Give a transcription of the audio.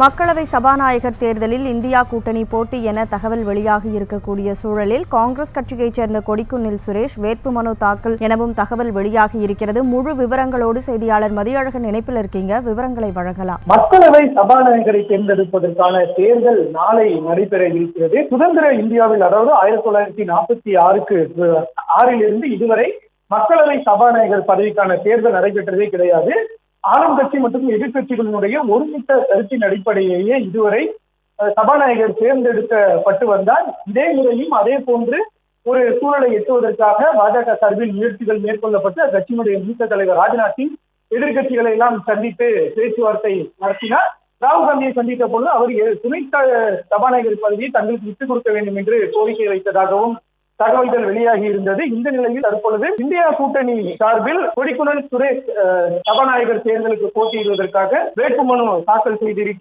மக்களவை சபாநாயகர் தேர்தலில் இந்தியா கூட்டணி போட்டி என தகவல் வெளியாகி இருக்கக்கூடிய சூழலில் காங்கிரஸ் கட்சியைச் சேர்ந்த கொடிக்குன்னில் சுரேஷ் வேட்புமனு தாக்கல் எனவும் தகவல் வெளியாகி இருக்கிறது. முழு விவரங்களோடு செய்தியாளர் மதியழகன் இணைப்பில் இருக்கீங்க, விவரங்களை வழங்கலாம். மக்களவை சபாநாயகரை தேர்ந்தெடுப்பதற்கான தேர்தல் நாளை நடைபெற இருக்கிறது. சுதந்திர இந்தியாவில், அதாவது 1946 இதுவரை மக்களவை சபாநாயகர் பதவிக்கான தேர்தல் நடைபெற்றதே கிடையாது. ஆளும் கட்சி மற்றும் எதிர்கட்சிகளினுடைய ஒருமித்த கருத்தின் அடிப்படையிலேயே இதுவரை சபாநாயகர் தேர்ந்தெடுக்கப்பட்டு வந்தால், இதே முறையும் அதே போன்று ஒரு சூழலை எட்டுவதற்காக பாஜக சார்பில் முயற்சிகள் மேற்கொள்ளப்பட்டு அக்கட்சியினுடைய மூத்த தலைவர் ராஜ்நாத் சிங் எதிர்கட்சிகளை எல்லாம் சந்தித்து பேச்சுவார்த்தை நடத்தினார். ராகுல் காந்தியை சந்தித்த பொழுது அவர் துணை சபாநாயகர் பதவியை தங்களுக்கு விட்டுக் கொடுக்க வேண்டும் என்று கோரிக்கை வைத்ததாகவும் தகவல்கள் வெளியாகி இருந்தது. இந்த நிலையில் தற்பொழுது இந்தியா கூட்டணி சார்பில் கொடிக்குன்னில் சுரேஷ் சபாநாயகர் தேர்தலுக்கு போட்டியிடுவதற்காக வேட்புமனு தாக்கல் செய்திருக்கிறார்.